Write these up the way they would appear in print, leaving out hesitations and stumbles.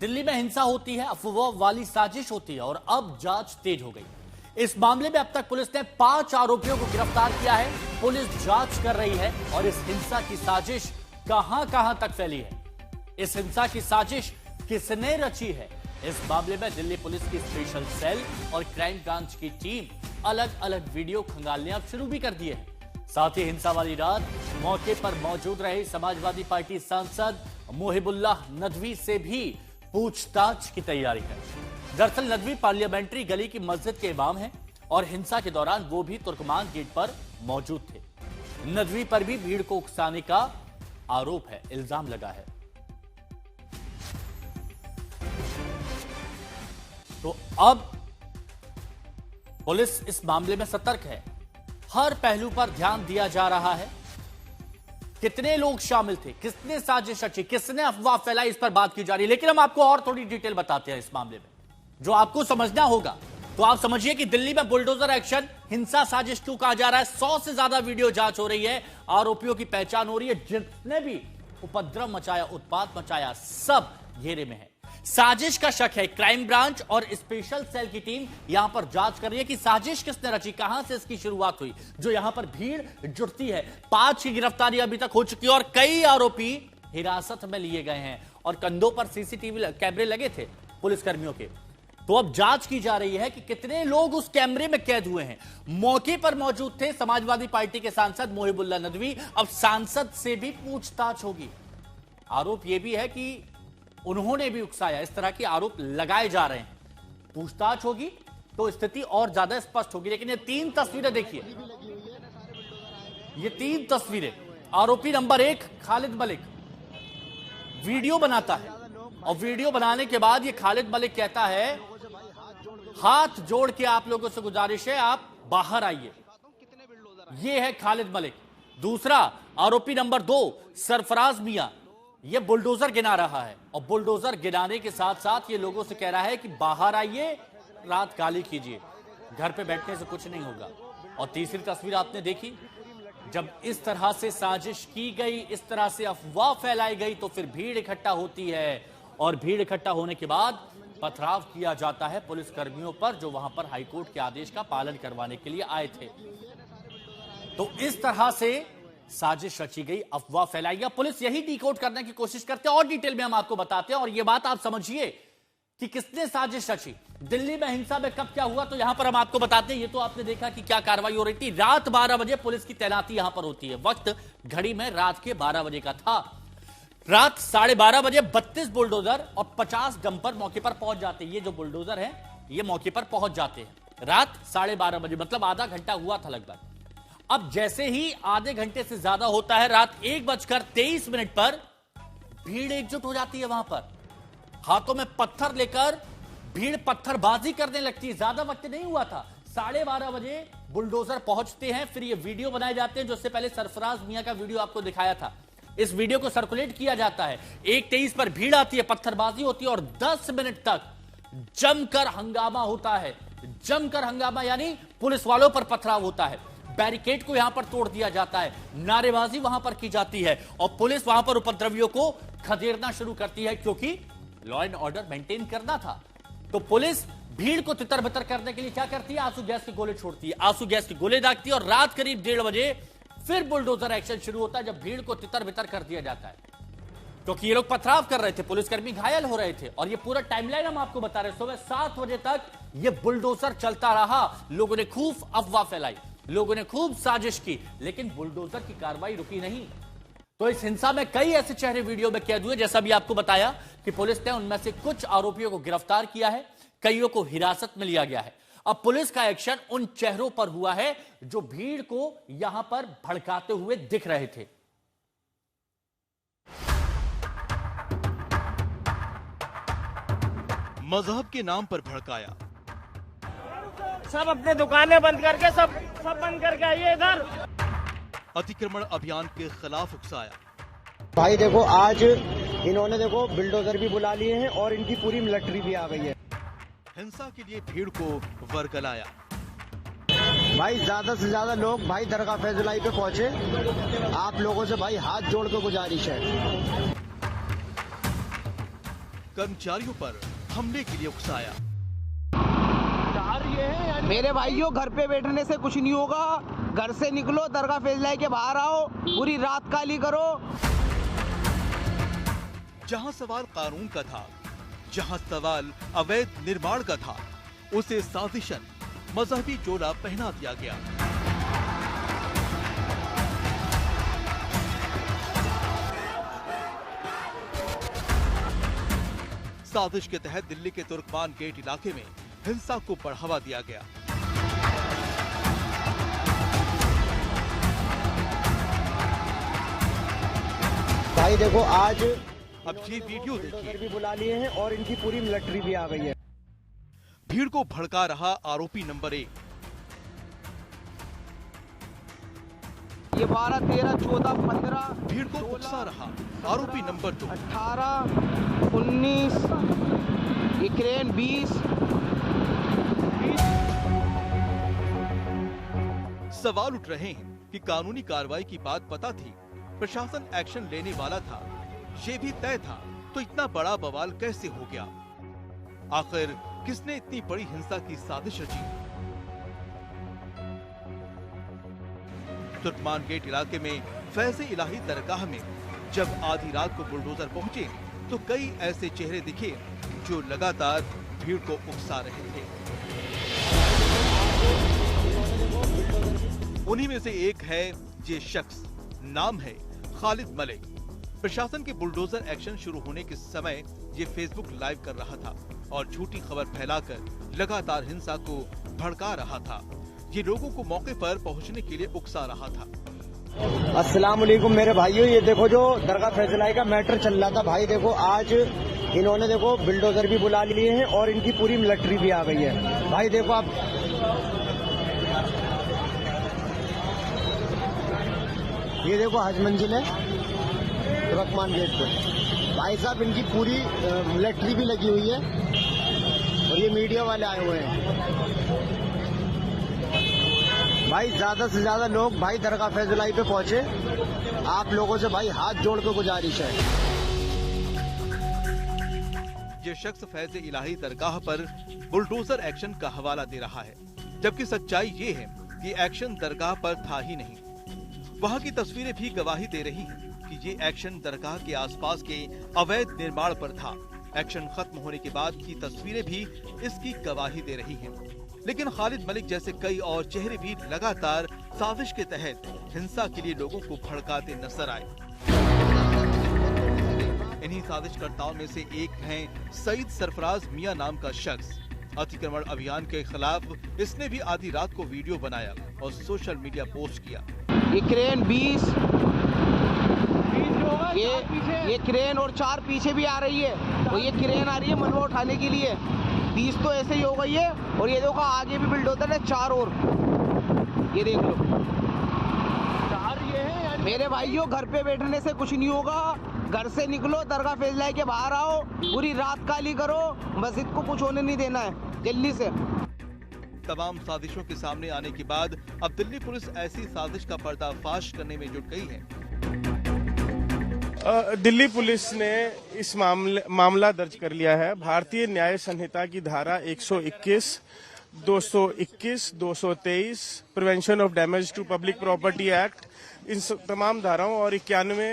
दिल्ली में हिंसा होती है, अफवाह वाली साजिश होती है और अब जांच तेज हो गई। इस मामले में अब तक पुलिस ने 5 आरोपियों को गिरफ्तार किया है। पुलिस जांच कर रही है और इस हिंसा की साजिश कहां तक फैली है, इस हिंसा की साजिश किसने रची है, इस मामले में दिल्ली पुलिस की स्पेशल सेल और क्राइम ब्रांच की टीम अलग अलग वीडियो खंगालने अब शुरू भी कर दिए हैं। साथ ही हिंसा वाली रात मौके पर मौजूद रहे समाजवादी पार्टी सांसद मोहिबुल्लाह नदवी से भी पूछताछ की तैयारी है। दरअसल नदवी पार्लियामेंट्री गली की मस्जिद के इमाम हैं और हिंसा के दौरान वो भी तुर्कमान गेट पर मौजूद थे। नदवी पर भी भीड़ को उकसाने का आरोप है, इल्जाम लगा है। तो अब पुलिस इस मामले में सतर्क है, हर पहलू पर ध्यान दिया जा रहा है। कितने लोग शामिल थे, किसने साजिश रची, किसने अफवाह फैलाई, इस पर बात की जा रही है। लेकिन हम आपको और थोड़ी डिटेल बताते हैं इस मामले में, जो आपको समझना होगा। तो आप समझिए कि दिल्ली में बुलडोजर एक्शन, हिंसा साजिश क्यों कहा जा रहा है। 100 से ज्यादा वीडियो जांच हो रही है, आरोपियों की पहचान हो रही है। जितने भी उपद्रव मचाया, उत्पात मचाया, सब घेरे में है। साजिश का शक है। क्राइम ब्रांच और स्पेशल सेल की टीम यहां पर जांच कर रही है कि साजिश किसने रची, कहां से इसकी शुरुआत हुई, जो यहां पर भीड़ जुटती है। 5 की गिरफ्तारी अभी तक हो चुकी है और कई आरोपी हिरासत में लिए गए हैं और कंधों पर सीसीटीवी कैमरे लगे थे पुलिसकर्मियों के। तो अब जांच की जा रही है कि कितने लोग उस कैमरे में कैद हुए हैं। मौके पर मौजूद थे समाजवादी पार्टी के सांसद मोहिबुल्लाह नदवी। अब सांसद से भी पूछताछ होगी। आरोप यह भी है कि उन्होंने भी उकसाया, इस तरह के आरोप लगाए जा रहे हैं। पूछताछ होगी तो स्थिति और ज्यादा स्पष्ट होगी। लेकिन ये 3 तस्वीरें देखिए, ये 3 तस्वीरें। आरोपी नंबर 1 खालिद मलिक वीडियो बनाता है और वीडियो बनाने के बाद ये खालिद मलिक कहता है, हाथ जोड़ के आप लोगों से गुजारिश है, आप बाहर आइए। ये है खालिद मलिक। दूसरा आरोपी नंबर 2 सरफराज मियां, ये बुलडोजर गिना रहा है और बुलडोजर गिनाने के साथ साथ ये लोगों से कह रहा है कि बाहर आइए, रात काली कीजिए, घर पे बैठने से कुछ नहीं होगा। और तीसरी तस्वीर आपने देखी, जब इस तरह से साजिश की गई, इस तरह से अफवाह फैलाई गई, तो फिर भीड़ इकट्ठा होती है और भीड़ इकट्ठा होने के बाद पथराव किया जाता है पुलिस कर्मियों पर, जो वहां पर हाईकोर्ट के आदेश का पालन करवाने के लिए आए थे। तो इस तरह से साजिश रची गई, अफवाह फैलाई गई। पुलिस यही डिकोड करने की कोशिश करते हैं और डिटेल में हम आपको बताते हैं। और यह बात आप समझिए कि किसने साजिश रची, दिल्ली में हिंसा में कब क्या हुआ, तो यहां पर हम आपको बताते हैं। ये तो आपने देखा कि क्या कार्रवाई हो रही थी। रात 12 बजे पुलिस की तैनाती यहां पर होती है। वक्त घड़ी में रात के 12 बजे का था। रात 12:30 बजे 32 बुलडोजर और 50 डंपर मौके पर पहुंच जाते हैं। ये जो बुलडोजर है ये मौके पर पहुंच जाते हैं रात 12:30 बजे, मतलब आधा घंटा हुआ था लगभग। अब जैसे ही आधे घंटे से ज्यादा होता है, रात 1:23 पर भीड़ एकजुट हो जाती है। वहां पर हाथों में पत्थर लेकर भीड़ पत्थरबाजी करने लगती है। ज्यादा वक्त नहीं हुआ था, 12:30 बजे बुलडोजर पहुंचते हैं। फिर ये वीडियो बनाए जाते हैं, जो इससे पहले सरफराज मियां का वीडियो आपको दिखाया था। इस वीडियो को सर्कुलेट किया जाता है। 1:23 पर भीड़ आती है, पत्थरबाजी होती है और 10 मिनट तक जमकर हंगामा होता है। जमकर हंगामा यानी पुलिस वालों पर पथराव होता है। बैरिकेड को यहां पर तोड़ दिया जाता है, नारेबाजी वहां पर की जाती है और पुलिस वहां पर उपद्रवियों को खदेड़ना शुरू करती है, क्योंकि लॉ एंड ऑर्डर मेंटेन करना था। तो पुलिस भीड़ को तितर बितर करने के लिए क्या करती है, आंसू गैस के गोले छोड़ती है, आंसू गैस के गोले दागती है। और रात करीब 1:30 बजे फिर बुलडोजर एक्शन शुरू होता है, जब भीड़ को तितर बितर कर दिया जाता है, क्योंकि ये लोग पथराव कर रहे थे, पुलिसकर्मी घायल हो रहे थे। और ये पूरा टाइमलाइन हम आपको बता रहे हैं। सुबह 7 बजे तक ये बुलडोजर चलता रहा। लोगों ने खूब अफवाह फैलाई, लोगों ने खूब साजिश की, लेकिन बुलडोजर की कार्रवाई रुकी नहीं। तो इस हिंसा में कई ऐसे चेहरे वीडियो में कैद हुए, जैसा भी आपको बताया कि पुलिस ने उनमें से कुछ आरोपियों को गिरफ्तार किया है, कईयों को हिरासत में लिया गया है। अब पुलिस का एक्शन उन चेहरों पर हुआ है जो भीड़ को यहां पर भड़काते हुए दिख रहे थे। मजहब के नाम पर भड़काया, सब अपने दुकानें बंद करके सब बंद करके आइए इधर। अतिक्रमण अभियान के खिलाफ उकसाया। भाई देखो, आज इन्होंने देखो बुलडोजर भी बुला लिए हैं और इनकी पूरी मिलिट्री भी आ गई है। हिंसा के लिए भीड़ को वर्गलाया। भाई ज्यादा से ज्यादा लोग भाई दरगाह फैजुलाई पे पहुंचे। आप लोगों से भाई हाथ जोड़ के गुजारिश है। कर्मचारियों पर हमले के लिए उकसाया। मेरे भाइयों, घर पे बैठने से कुछ नहीं होगा, घर से निकलो, दरगाह फैसला के बाहर आओ, पूरी रात काली करो। जहां सवाल कानून का था, जहां सवाल अवैध निर्माण का था, उसे साजिशन मजहबी चोला पहना दिया गया। साजिश के तहत दिल्ली के तुर्कमान गेट इलाके में हिंसा को बढ़ावा दिया गया। भाई देखो, आज अब ये वीडियो देखिए। भी बुला लिए हैं और इनकी पूरी मिलिट्री भी आ गई है। भीड़ को भड़का रहा आरोपी नंबर 1। ये 12, 13, 14, 15, भीड़ को उकसा रहा आरोपी नंबर 2। 18, 19, यूक्रेन 20। सवाल उठ रहे हैं कि कानूनी कार्रवाई की बात पता थी, प्रशासन एक्शन लेने वाला था, ये भी तय था, तो इतना बड़ा बवाल कैसे हो गया? आखिर किसने इतनी बड़ी हिंसा की साजिश रची? तुर्कमान गेट इलाके में फैज़े इलाही दरगाह में जब आधी रात को बुलडोजर पहुंचे तो कई ऐसे चेहरे दिखे जो लगातार भीड़ को उकसा रहे थे। उन्हीं में से एक है ये शख्स, नाम है खालिद मलिक। प्रशासन के बुलडोजर एक्शन शुरू होने के समय ये फेसबुक लाइव कर रहा था और झूठी खबर फैलाकर लगातार हिंसा को भड़का रहा था। ये लोगों को मौके पर पहुंचने के लिए उकसा रहा था। अस्सलाम वालेकुम मेरे भाइयों, ये देखो जो दरगाह फैसला का मैटर चल रहा था, भाई देखो आज इन्होंने देखो बिल्डोजर भी बुला लिए हैं और इनकी पूरी मिलिट्री भी आ गई है। भाई देखो आप, ये देखो हज मंजिल है तुर्कमान गेट पे। भाई साहब, इनकी पूरी मिलिट्री भी लगी हुई है और ये मीडिया वाले आए हुए हैं। भाई ज्यादा से ज्यादा लोग भाई दरगाह फैसलाई पे पहुंचे। आप लोगों से भाई हाथ जोड़ के गुजारिश है। ये शख्स फैज़े इलाही दरगाह पर बुलडोजर एक्शन का हवाला दे रहा है, जबकि सच्चाई ये है कि एक्शन दरगाह पर था ही नहीं। वहाँ की तस्वीरें भी गवाही दे रही हैं कि ये एक्शन दरगाह के आसपास के अवैध निर्माण पर था। एक्शन खत्म होने के बाद की तस्वीरें भी इसकी गवाही दे रही हैं। लेकिन खालिद मलिक जैसे कई और चेहरे भी लगातार साजिश के तहत हिंसा के लिए लोगों को भड़काते नजर आए। इन्हीं साजिशकर्ताओं में से एक हैं सईद सरफराज मियां नाम का शख्स। अतिक्रमण अभियान के खिलाफ इसने भी आधी रात को वीडियो बनाया और सोशल मीडिया पोस्ट किया। यूक्रेन 20, ये क्रेन और 4 पीछे भी आ रही है और ये क्रेन आ रही है मलबा उठाने के लिए। 20 तो ऐसे ही हो गई है और ये देखो आगे भी बिल्डोजर है 4 और, ये देख लो 4 ये है। मेरे भाइयों, घर पे बैठने से कुछ नहीं होगा, घर से निकलो, दरगाह फैसला के बाहर आओ, पूरी रात काली करो, मस्जिद को कुछ होने नहीं देना है जल्दी से। तमाम साजिशों के सामने आने के बाद अब दिल्ली पुलिस ऐसी साजिश का पर्दाफाश करने में जुट गई है। दिल्ली पुलिस ने इस मामला दर्ज कर लिया है। भारतीय न्याय संहिता की धारा 121, 221, 223, prevention of damage to public property act, इन तमाम धाराओं और 91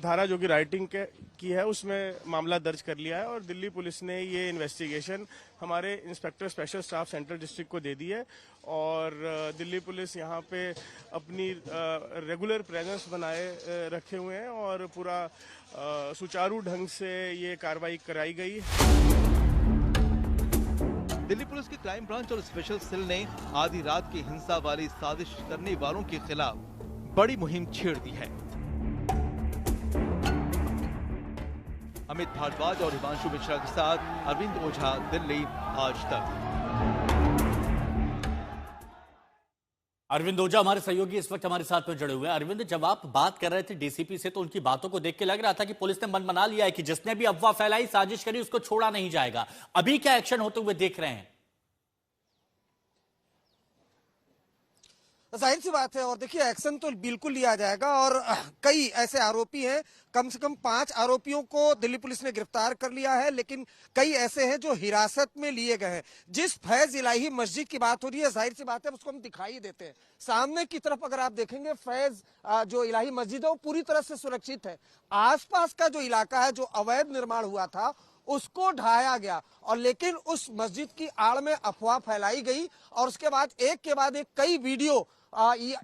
धारा जो कि राइटिंग की है उसमें मामला दर्ज कर लिया है और दिल्ली पुलिस ने ये इन्वेस्टिगेशन हमारे inspector special staff central district को दे दी है और दिल्ली पुलिस यहाँ पे अपनी रेगुलर प्रेजेंस बनाए रखे हुए हैं और पूरा सुचारू ढंग से ये कार्रवाई कराई गई है। दिल्ली पुलिस की क्राइम ब्रांच और स्पेशल सेल ने आधी रात की हिंसा वाली साजिश करने वालों के खिलाफ बड़ी मुहिम छेड़ दी है। अमित भारद्वाज और हिमांशु मिश्रा के साथ अरविंद ओझा, दिल्ली आज तक। अरविंद ओझा हमारे सहयोगी इस वक्त हमारे साथ में जुड़े हुए हैं। अरविंद, जब आप बात कर रहे थे डीसीपी से तो उनकी बातों को देख के लग रहा था कि पुलिस ने मन बना लिया है कि जिसने भी अफवाह फैलाई, साजिश करी, उसको छोड़ा नहीं जाएगा। अभी क्या एक्शन होते हुए देख रहे हैं? जाहिर सी बात है। और देखिए एक्शन तो बिल्कुल लिया जाएगा और कई ऐसे आरोपी हैं, कम से कम 5 आरोपियों को दिल्ली पुलिस ने गिरफ्तार कर लिया है, लेकिन कई ऐसे हैं जो हिरासत में लिए गए हैं। जिस फैज इलाही मस्जिद की बात हो रही है, जाहिर सी बात है उसको हम दिखाई देते हैं। सामने की तरफ अगर आप देखेंगे फैज जो इलाही मस्जिद है वो पूरी तरह से सुरक्षित है। आसपास का जो इलाका है, जो अवैध निर्माण हुआ था, उसको ढाया गया और लेकिन उस मस्जिद की आड़ में अफवाह फैलाई गई और उसके बाद एक के बाद एक कई वीडियो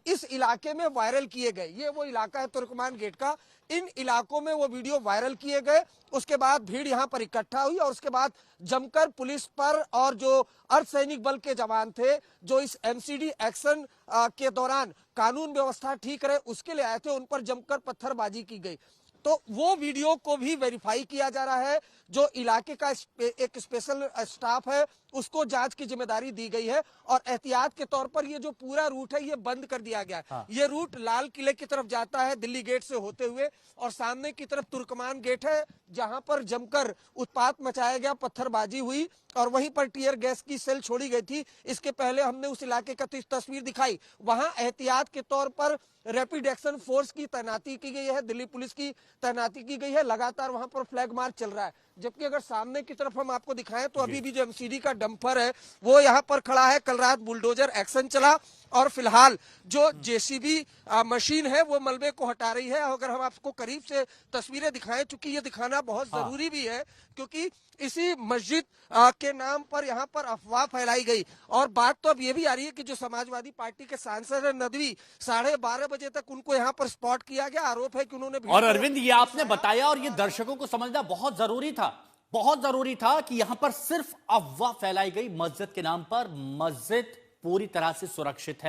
इस इलाके में वायरल किए गए। ये वो इलाका है तुर्कमान गेट का, इन इलाकों में वो वीडियो वायरल किए गए। उसके बाद भीड़ यहाँ पर इकट्ठा हुई और उसके बाद जमकर पुलिस पर और जो अर्धसैनिक बल के जवान थे, जो इस एमसीडी एक्शन के दौरान कानून व्यवस्था ठीक रहे उसके लिए आए थे, उन पर जमकर पत्थरबाजी की गई। तो वो वीडियो को भी वेरीफाई किया जा रहा है। जो इलाके का एक स्पेशल स्टाफ है उसको जांच की जिम्मेदारी दी गई है और एहतियात के तौर पर ये जो पूरा रूट है ये बंद कर दिया गया है। हाँ। ये रूट लाल किले की तरफ जाता है दिल्ली गेट से होते हुए और सामने की तरफ तुर्कमान गेट है जहां पर जमकर उत्पात मचाया गया, पत्थरबाजी हुई और वहीं पर टीयर गैस की सेल छोड़ी गई थी। इसके पहले हमने उस इलाके का तस्वीर दिखाई, वहां एहतियात के तौर पर रैपिड एक्शन फोर्स की तैनाती की गई है, दिल्ली पुलिस की तैनाती की गई है। लगातार वहां पर फ्लैग मार्च चल रहा है। जबकि अगर सामने की तरफ हम आपको दिखाएं तो अभी भी जो एमसीडी का डंपर है वो यहाँ पर खड़ा है। कल रात बुलडोजर एक्शन चला और फिलहाल जो जेसीबी मशीन है वो मलबे को हटा रही है। अगर हम आपको करीब से तस्वीरें दिखाएं, चूंकि ये दिखाना बहुत जरूरी भी है क्योंकि इसी मस्जिद के नाम पर यहाँ पर अफवाह फैलाई गई। और बात तो अब ये भी आ रही है कि जो समाजवादी पार्टी के सांसद है नदवी, 12:30 बजे तक उनको यहाँ पर स्पॉट किया गया। आरोप है कि उन्होंने और अरविंद ये आपने बताया और ये दर्शकों को समझना बहुत जरूरी था कि यहां पर सिर्फ अफवाह फैलाई गई मस्जिद के नाम पर। मस्जिद पूरी तरह से सुरक्षित है।